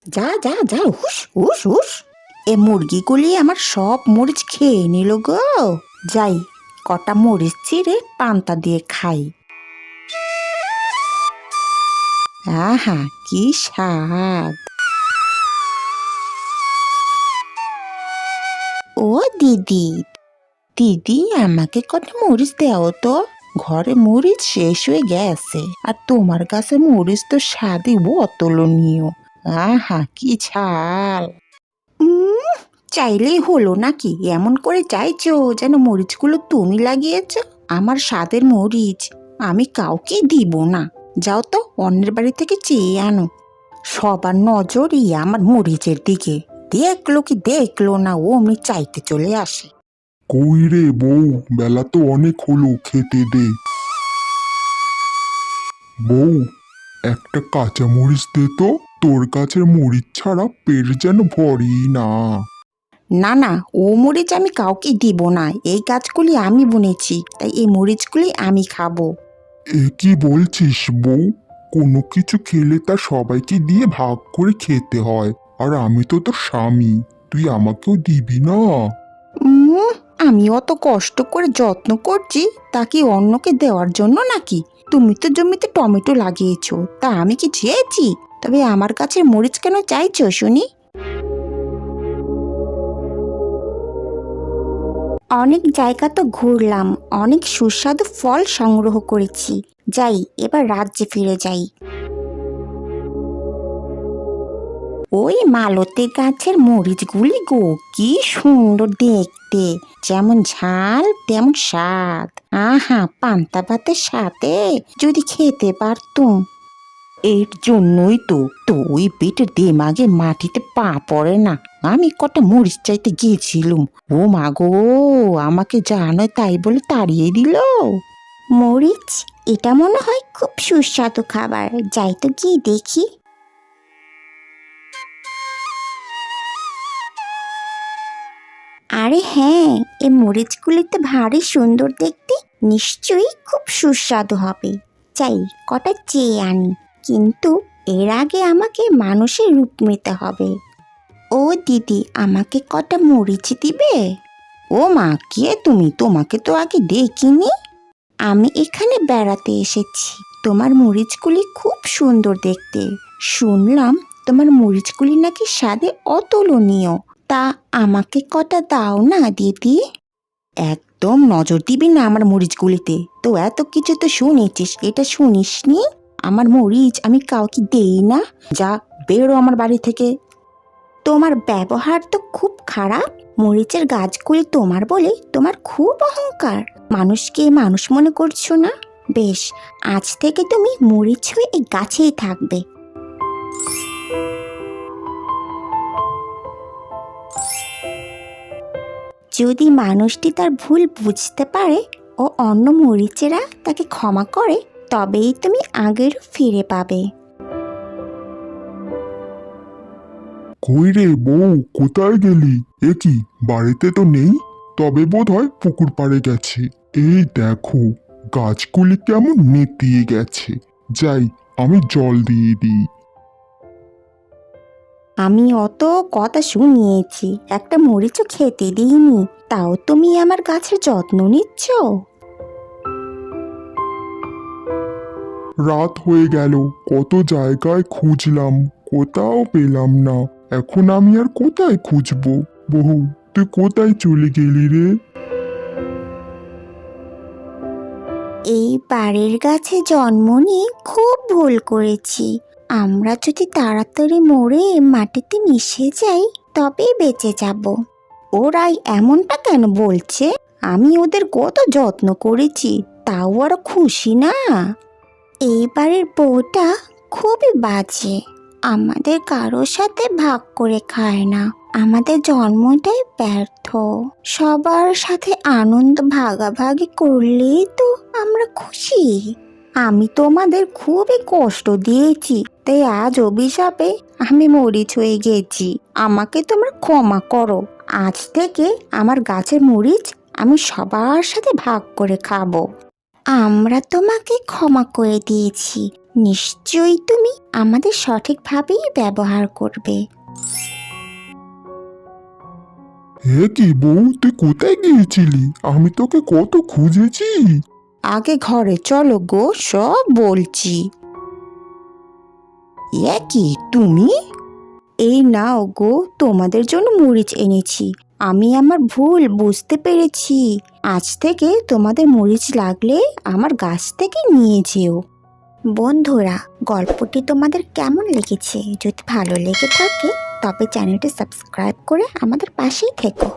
যা যা যা, হুস হুস হুস। এ মুরগিগুলি আমার সব মরিচ খেয়ে নিল গো। যাই, কটা মরিচ চিড়ে পান্তা দিয়ে খাই। আহা, কি স্বাদ! ও দিদি, দিদি আমাকে কটা মরিচ দাও তো। ঘরে মরিচ শেষ হয়ে গেছে, আর তোমার কাছে মরিচ তো স্বাদই অতুলনীয়। আহা, কি ঝাল! চাইলেই হলো নাকি? এমন করে চাইছো যেন মরিচগুলো তুমি লাগিয়েছো। আমার স্বাদের মরিচ আমি কাউকে দিব না। যাও তো, অন্যের বাড়ি থেকে চেয়ে আনো। সবার নজরই আমার মরিচের দিকে। দেখলো কি দেখলো না, ও অমনি চাইতে চলে আসে। কই রে বউ, বেলা তো অনেক হলো, খেতে দে। বউ, একটা কাঁচা মরিচ দে তো। তোর কাছের মরিচ ছাড়া পেট যেন ভরেই না। না না, ও মরিচ আমি কাউকে দিব না। এই গাছগুলি আমি বুনেছি, তাই এই মরিচগুলি আমি খাবো। এ কি বলছিস বউ? কোনো কিছু খেলে তা সবাইকে দিয়ে ভাগ করে খেতে হয়। আর আমি তো তোর স্বামী, তুই আমাকেও দিবি না? উম, আমি অত কষ্ট করে যত্ন করছি, তা কি অন্যকে দেওয়ার জন্য নাকি? তুমি তো জমিতে টমেটো লাগিয়েছো, তা আমি কি চেয়েছি? তবে আমার কাছে মরিচ কেন চাইছো শুনি? অনেক জায়গা তো ঘুরলাম, অনেক সুস্বাদু ফল সংগ্রহ করেছি। যাই, এবার রাজ্যে ফিরে যাই। ওই মালতী গাছের মরিচগুলি গো, কি সুন্দর দেখতে! যেমন ঝাল তেমন স্বাদ। আহা, পান্তা ভাতের সাথে যদি খেতে পারতুম। এর জন্যই তো ওই পেটের দেমাগে মাটিতে পা পড়ে না। আমি কটা মরিচ চাইতে গিয়েছিলুম, ও মা গো, আমাকে যা নয় তাই বলে তাড়িয়ে দিল। মরিচ, এটা মনে হয় খুব সুস্বাদু খাবার। যাই তো গিয়ে দেখি। আরে হ্যাঁ, এই মরিচগুলি তো ভারী সুন্দর দেখতে। নিশ্চয়ই খুব সুস্বাদু হবে। চাই, কটা চেয়ে আনি। কিন্তু এর আগে আমাকে মানুষের রূপ নিতে হবে। ও দিদি, আমাকে কটা মরিচ দিবে? ও মা, কে তুমি? তোমাকে তো আগে দেখিনি। আমি এখানে বেড়াতে এসেছি। তোমার মরিচগুলি খুব সুন্দর দেখতে। শুনলাম তোমার মরিচগুলি নাকি স্বাদে অতুলনীয়। তা আমাকে কটা দাও না দিদি। একদম নজর দিবি না আমার মরিচগুলিতে। তো এত কিছু তো শুনেছিস, এটা শুনিসনি? আমার মরিচ আমি কাউকে দেই না। যা, বেরো আমার বাড়ি থেকে। তোমার ব্যবহার তো খুব খারাপ। মরিচের গাছগুলি তোমার বলে তোমার খুব অহংকার। মানুষকে মানুষ মনে করছো না? বেশ, আজ থেকে তুমি মরিচ হয়ে এই গাছেই থাকবে। যদি মানুষটি তার ভুল বুঝতে পারে ও অন্য মরিচেরা তাকে ক্ষমা করে, তবেই তুমি আগের ফিরে পাবে। কই রে বউ, কোথায় গেলি? এ কি, বাড়িতে তো নেই? তবে বোধ হয় পুকুর পাড়ে গেছে। এই দেখো, গাছগুলি কেমন নেতিয়ে গেছে। যাই, আমি জল দিয়ে দিই। আমি অত কথা শুনিয়েছি, একটা মরিচও খেতে দিইনি, তাও তুমি আমার গাছের যত্ন নিচ্ছ। রাত হয়ে গেল, কত জায়গায় খুঁজলাম, কোথাও পেলাম না। এখন আমি আর কোথায় খুঁজবো? বহু, তুই কোথায় চলে গেলি রে? এই বাড়ির গাছে জন্ম নিয়ে খুব ভুল করেছি। আমরা যদি তাড়াতাড়ি মরে মাটিতে মিশে যাই, তবেই বেঁচে যাব। ওরাই এমনটা কেন বলছে? আমি ওদের কত যত্ন করেছি, তাও ওরা খুশি না। এই বাড়ির বউটা খুবই বাজে। আমাদের কারোর সাথে ভাগ করে খায় না। আমাদের জন্মটাই ব্যর্থ। সবার সাথে আনন্দ ভাগাভাগি করলেই তো আমরা খুশি। আমি তোমাদের খুবই কষ্ট দিয়েছি, তাই আজ অভিশাপে আমি মরিচ হয়ে গেছি। আমাকে তোমরা ক্ষমা করো। আজ থেকে আমার গাছের মরিচ আমি সবার সাথে ভাগ করে খাবো। আমরা তোমাকে ক্ষমা করে দিয়েছি। নিশ্চয়ই তুমি আমাদের সঠিকভাবেই ব্যবহার করবে। হে কি বউ, তুই কোথায় গিয়েছিলি? আমি তোকে কত খুঁজেছি। আগে ঘরে চলো গো, সব বলছি। এ কি তুমি? এই নাও গো, তোমাদের জন্য মরিচ এনেছি। আমি আমার ভুল বুঝতে পেরেছি। আজ থেকে তোমাদের মরিচ লাগলে আমার গাছ থেকে নিয়ে যেও। বন্ধুরা, গল্পটি তোমাদের কেমন লেগেছে? যদি ভালো লেগে থাকে তবে চ্যানেলটি সাবস্ক্রাইব করে আমাদের পাশেই থেকো।